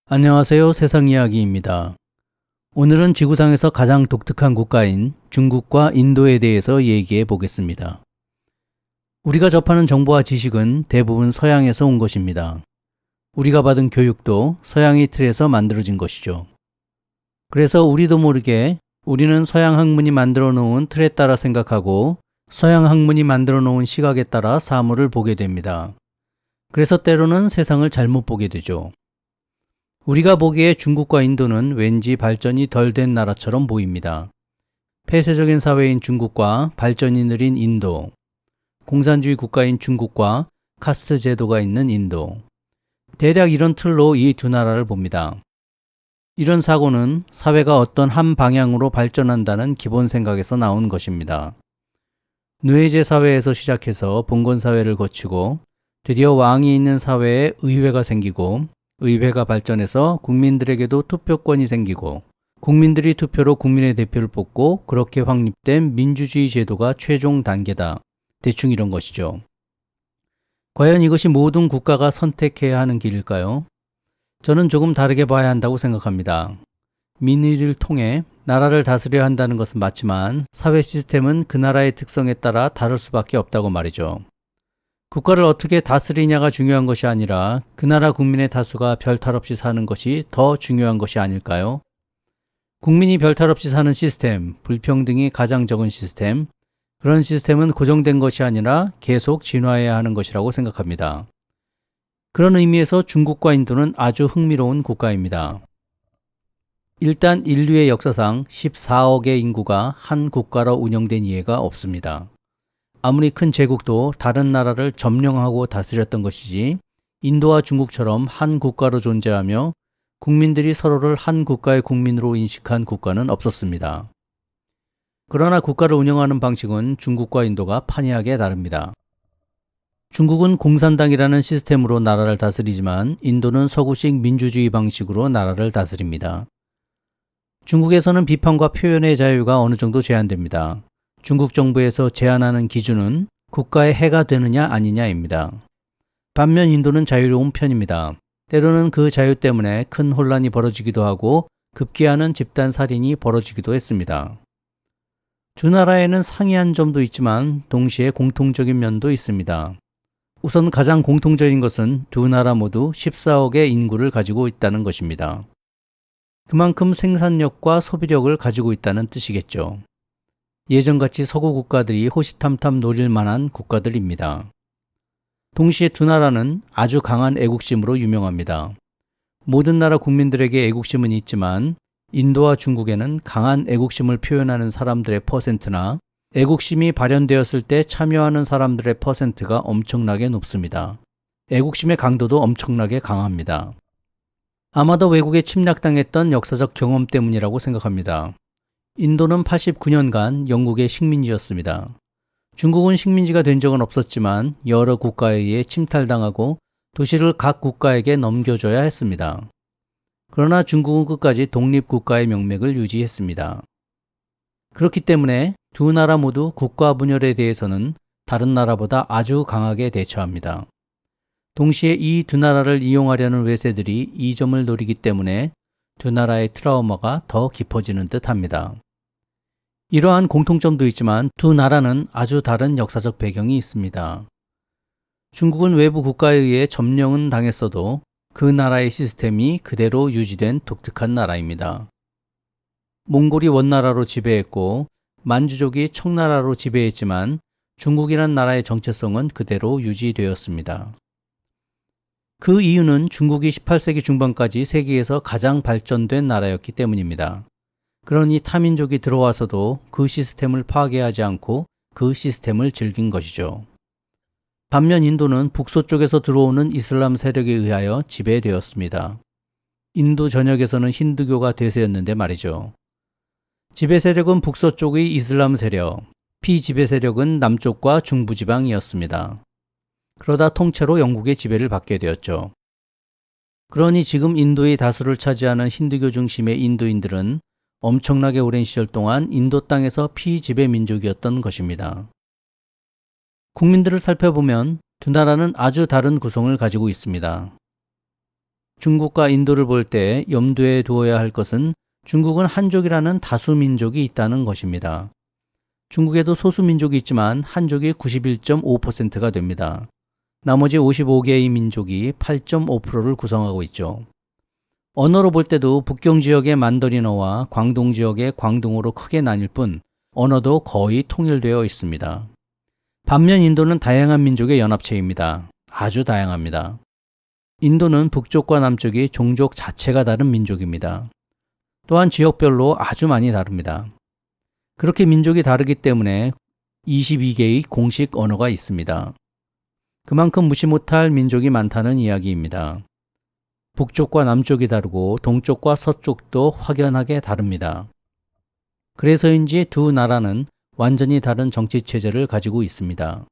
안녕하세요. 세상이야기입니다. 오늘은 지구상에서 가장 독특한 국가인 중국과 인도에 대해서 얘기해 보겠습니다. 우리가 접하는 정보와 지식은 대부분 서양에서 온 것입니다. 우리가 받은 교육도 서양의 틀에서 만들어진 것이죠. 그래서 우리도 모르게 우리는 서양 학문이 만들어 놓은 틀에 따라 생각하고 서양 학문이 만들어 놓은 시각에 따라 사물을 보게 됩니다. 그래서 때로는 세상을 잘못 보게 되죠. 우리가 보기에 중국과 인도는 왠지 발전이 덜 된 나라처럼 보입니다. 폐쇄적인 사회인 중국과 발전이 느린 인도, 공산주의 국가인 중국과 카스트 제도가 있는 인도. 대략 이런 틀로 이 두 나라를 봅니다. 이런 사고는 사회가 어떤 한 방향으로 발전한다는 기본 생각에서 나온 것입니다. 노예제 사회에서 시작해서 봉건 사회를 거치고 드디어 왕이 있는 사회에 의회가 생기고 의회가 발전해서 국민들에게도 투표권이 생기고 국민들이 투표로 국민의 대표를 뽑고 그렇게 확립된 민주주의 제도가 최종 단계다. 대충 이런 것이죠. 과연 이것이 모든 국가가 선택해야 하는 길일까요? 저는 조금 다르게 봐야 한다고 생각합니다. 민의를 통해 나라를 다스려야 한다는 것은 맞지만 사회 시스템은 그 나라의 특성에 따라 다를 수밖에 없다고 말이죠. 국가를 어떻게 다스리냐가 중요한 것이 아니라 그 나라 국민의 다수가 별탈 없이 사는 것이 더 중요한 것이 아닐까요? 국민이 별탈 없이 사는 시스템, 불평등이 가장 적은 시스템, 그런 시스템은 고정된 것이 아니라 계속 진화해야 하는 것이라고 생각합니다. 그런 의미에서 중국과 인도는 아주 흥미로운 국가입니다. 일단 인류의 역사상 14억의 인구가 한 국가로 운영된 예가 없습니다. 아무리 큰 제국도 다른 나라를 점령하고 다스렸던 것이지 인도와 중국처럼 한 국가로 존재하며 국민들이 서로를 한 국가의 국민으로 인식한 국가는 없었습니다. 그러나 국가를 운영하는 방식은 중국과 인도가 판이하게 다릅니다. 중국은 공산당이라는 시스템으로 나라를 다스리지만 인도는 서구식 민주주의 방식으로 나라를 다스립니다. 중국에서는 비판과 표현의 자유가 어느 정도 제한됩니다. 중국 정부에서 제한하는 기준은 국가의 해가 되느냐 아니냐입니다. 반면 인도는 자유로운 편입니다. 때로는 그 자유 때문에 큰 혼란이 벌어지기도 하고 급기야는 집단 살인이 벌어지기도 했습니다. 두 나라에는 상이한 점도 있지만 동시에 공통적인 면도 있습니다. 우선 가장 공통적인 것은 두 나라 모두 14억의 인구를 가지고 있다는 것입니다. 그만큼 생산력과 소비력을 가지고 있다는 뜻이겠죠. 예전같이 서구 국가들이 호시탐탐 노릴 만한 국가들입니다. 동시에 두 나라는 아주 강한 애국심으로 유명합니다. 모든 나라 국민들에게 애국심은 있지만 인도와 중국에는 강한 애국심을 표현하는 사람들의 퍼센트나 애국심이 발현되었을 때 참여하는 사람들의 퍼센트가 엄청나게 높습니다. 애국심의 강도도 엄청나게 강합니다. 아마도 외국에 침략당했던 역사적 경험 때문이라고 생각합니다. 인도는 89년간 영국의 식민지였습니다. 중국은 식민지가 된 적은 없었지만 여러 국가에 의해 침탈당하고 도시를 각 국가에게 넘겨줘야 했습니다. 그러나 중국은 끝까지 독립국가의 명맥을 유지했습니다. 그렇기 때문에 두 나라 모두 국가 분열에 대해서는 다른 나라보다 아주 강하게 대처합니다. 동시에 이 두 나라를 이용하려는 외세들이 이 점을 노리기 때문에 두 나라의 트라우마가 더 깊어지는 듯합니다. 이러한 공통점도 있지만 두 나라는 아주 다른 역사적 배경이 있습니다. 중국은 외부 국가에 의해 점령은 당했어도 그 나라의 시스템이 그대로 유지된 독특한 나라입니다. 몽골이 원나라로 지배했고 만주족이 청나라로 지배했지만 중국이란 나라의 정체성은 그대로 유지되었습니다. 그 이유는 중국이 18세기 중반까지 세계에서 가장 발전된 나라였기 때문입니다. 그러니 타민족이 들어와서도 그 시스템을 파괴하지 않고 그 시스템을 즐긴 것이죠. 반면 인도는 북서쪽에서 들어오는 이슬람 세력에 의하여 지배되었습니다. 인도 전역에서는 힌두교가 대세였는데 말이죠. 지배 세력은 북서쪽의 이슬람 세력, 피지배 세력은 남쪽과 중부지방이었습니다. 그러다 통째로 영국의 지배를 받게 되었죠. 그러니 지금 인도의 다수를 차지하는 힌두교 중심의 인도인들은 엄청나게 오랜 시절 동안 인도 땅에서 피지배 민족이었던 것입니다. 국민들을 살펴보면 두 나라는 아주 다른 구성을 가지고 있습니다. 중국과 인도를 볼 때 염두에 두어야 할 것은 중국은 한족이라는 다수민족이 있다는 것입니다. 중국에도 소수민족이 있지만 한족이 91.5%가 됩니다. 나머지 55개의 민족이 8.5%를 구성하고 있죠. 언어로 볼 때도 북경 지역의 만더리너와 광동 지역의 광동어로 크게 나뉠 뿐 언어도 거의 통일되어 있습니다. 반면 인도는 다양한 민족의 연합체입니다. 아주 다양합니다. 인도는 북쪽과 남쪽이 종족 자체가 다른 민족입니다. 또한 지역별로 아주 많이 다릅니다. 그렇게 민족이 다르기 때문에 22개의 공식 언어가 있습니다. 그만큼 무시 못할 민족이 많다는 이야기입니다. 북쪽과 남쪽이 다르고 동쪽과 서쪽도 확연하게 다릅니다. 그래서인지 두 나라는 완전히 다른 정치체제를 가지고 있습니다.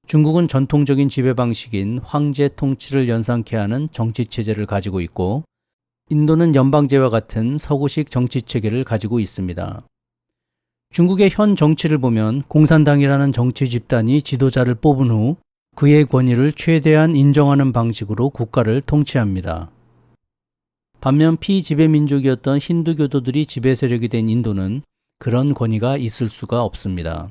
중국은 전통적인 지배 방식인 황제 통치를 연상케 하는 정치체제를 가지고 있고 인도는 연방제와 같은 서구식 정치체계를 가지고 있습니다. 중국의 현 정치를 보면 공산당이라는 정치 집단이 지도자를 뽑은 후 그의 권위를 최대한 인정하는 방식으로 국가를 통치합니다. 반면 피지배민족이었던 힌두교도들이 지배 세력이 된 인도는 그런 권위가 있을 수가 없습니다.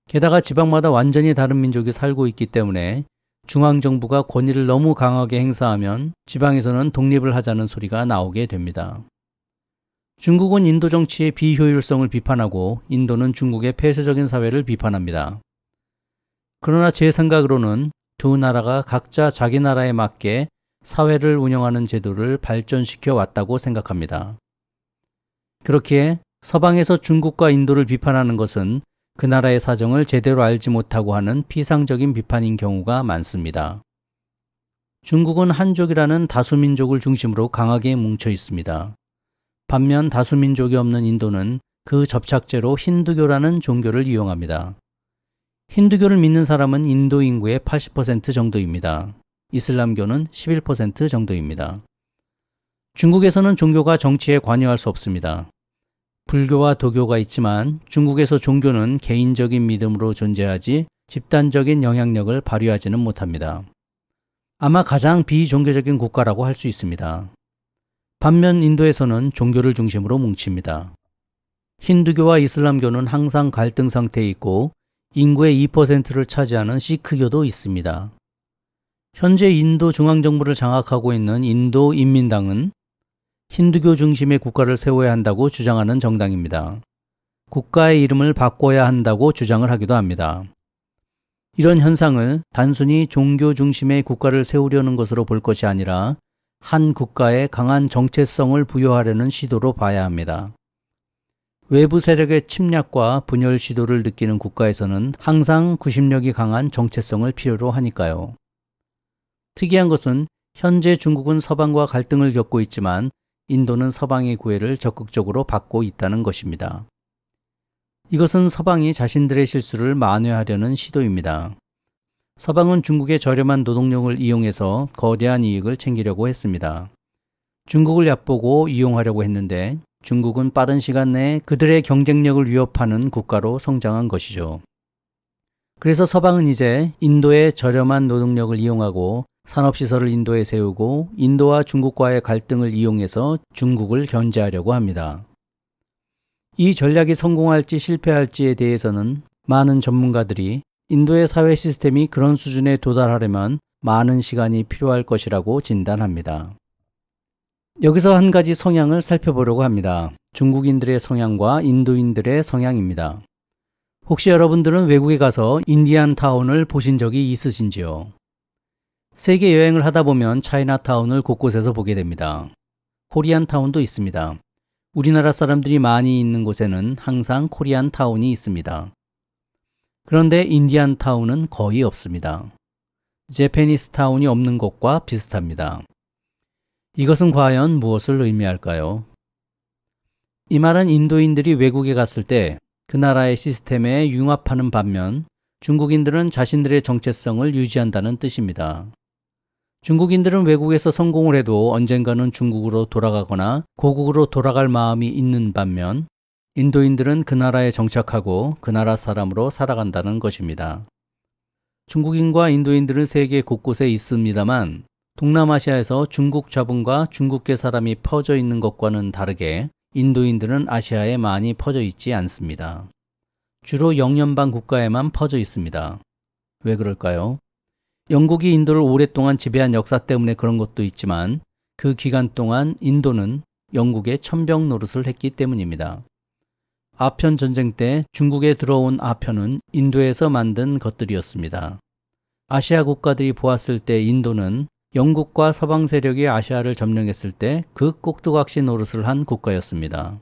게다가 지방마다 완전히 다른 민족이 살고 있기 때문에 중앙정부가 권위를 너무 강하게 행사하면 지방에서는 독립을 하자는 소리가 나오게 됩니다. 중국은 인도 정치의 비효율성을 비판하고 인도는 중국의 폐쇄적인 사회를 비판합니다. 그러나 제 생각으로는 두 나라가 각자 자기 나라에 맞게 사회를 운영하는 제도를 발전시켜 왔다고 생각합니다. 그렇기에 서방에서 중국과 인도를 비판하는 것은 그 나라의 사정을 제대로 알지 못하고 하는 피상적인 비판인 경우가 많습니다. 중국은 한족이라는 다수민족을 중심으로 강하게 뭉쳐 있습니다. 반면 다수민족이 없는 인도는 그 접착제로 힌두교라는 종교를 이용합니다. 힌두교를 믿는 사람은 인도 인구의 80% 정도입니다. 이슬람교는 11% 정도입니다. 중국에서는 종교가 정치에 관여할 수 없습니다. 불교와 도교가 있지만 중국에서 종교는 개인적인 믿음으로 존재하지 집단적인 영향력을 발휘하지는 못합니다. 아마 가장 비종교적인 국가라고 할 수 있습니다. 반면 인도에서는 종교를 중심으로 뭉칩니다. 힌두교와 이슬람교는 항상 갈등 상태에 있고 인구의 2%를 차지하는 시크교도 있습니다. 현재 인도 중앙정부를 장악하고 있는 인도 인민당은 힌두교 중심의 국가를 세워야 한다고 주장하는 정당입니다. 국가의 이름을 바꿔야 한다고 주장을 하기도 합니다. 이런 현상을 단순히 종교 중심의 국가를 세우려는 것으로 볼 것이 아니라 한 국가에 강한 정체성을 부여하려는 시도로 봐야 합니다. 외부 세력의 침략과 분열 시도를 느끼는 국가에서는 항상 구심력이 강한 정체성을 필요로 하니까요. 특이한 것은 현재 중국은 서방과 갈등을 겪고 있지만 인도는 서방의 구애를 적극적으로 받고 있다는 것입니다. 이것은 서방이 자신들의 실수를 만회하려는 시도입니다. 서방은 중국의 저렴한 노동력을 이용해서 거대한 이익을 챙기려고 했습니다. 중국을 얕보고 이용하려고 했는데 중국은 빠른 시간 내에 그들의 경쟁력을 위협하는 국가로 성장한 것이죠. 그래서 서방은 이제 인도의 저렴한 노동력을 이용하고 산업시설을 인도에 세우고 인도와 중국과의 갈등을 이용해서 중국을 견제하려고 합니다. 이 전략이 성공할지 실패할지에 대해서는 많은 전문가들이 인도의 사회 시스템이 그런 수준에 도달하려면 많은 시간이 필요할 것이라고 진단합니다. 여기서 한 가지 성향을 살펴보려고 합니다. 중국인들의 성향과 인도인들의 성향입니다. 혹시 여러분들은 외국에 가서 인디안타운을 보신 적이 있으신지요? 세계 여행을 하다 보면 차이나타운을 곳곳에서 보게 됩니다. 코리안타운도 있습니다. 우리나라 사람들이 많이 있는 곳에는 항상 코리안타운이 있습니다. 그런데 인디안타운은 거의 없습니다. 재패니스타운이 없는 것과 비슷합니다. 이것은 과연 무엇을 의미할까요? 이 말은 인도인들이 외국에 갔을 때 그 나라의 시스템에 융합하는 반면 중국인들은 자신들의 정체성을 유지한다는 뜻입니다. 중국인들은 외국에서 성공을 해도 언젠가는 중국으로 돌아가거나 고국으로 돌아갈 마음이 있는 반면 인도인들은 그 나라에 정착하고 그 나라 사람으로 살아간다는 것입니다. 중국인과 인도인들은 세계 곳곳에 있습니다만 동남아시아에서 중국 자본과 중국계 사람이 퍼져 있는 것과는 다르게 인도인들은 아시아에 많이 퍼져 있지 않습니다. 주로 영연방 국가에만 퍼져 있습니다. 왜 그럴까요? 영국이 인도를 오랫동안 지배한 역사 때문에 그런 것도 있지만 그 기간 동안 인도는 영국의 천병 노릇을 했기 때문입니다. 아편 전쟁 때 중국에 들어온 아편은 인도에서 만든 것들이었습니다. 아시아 국가들이 보았을 때 인도는 영국과 서방 세력이 아시아를 점령했을 때 그 꼭두각시 노릇을 한 국가였습니다.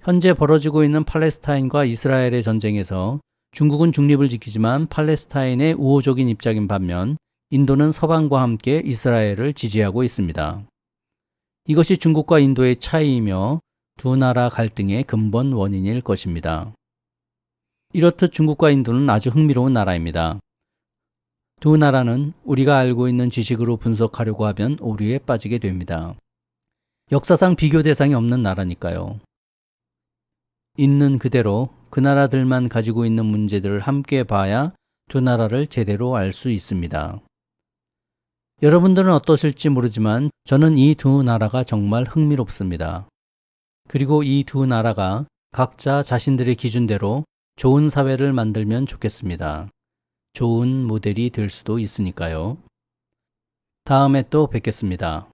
현재 벌어지고 있는 팔레스타인과 이스라엘의 전쟁에서 중국은 중립을 지키지만 팔레스타인의 우호적인 입장인 반면 인도는 서방과 함께 이스라엘을 지지하고 있습니다. 이것이 중국과 인도의 차이이며 두 나라 갈등의 근본 원인일 것입니다. 이렇듯 중국과 인도는 아주 흥미로운 나라입니다. 두 나라는 우리가 알고 있는 지식으로 분석하려고 하면 오류에 빠지게 됩니다. 역사상 비교 대상이 없는 나라니까요. 있는 그대로 그 나라들만 가지고 있는 문제들을 함께 봐야 두 나라를 제대로 알 수 있습니다. 여러분들은 어떠실지 모르지만 저는 이 두 나라가 정말 흥미롭습니다. 그리고 이 두 나라가 각자 자신들의 기준대로 좋은 사회를 만들면 좋겠습니다. 좋은 모델이 될 수도 있으니까요. 다음에 또 뵙겠습니다.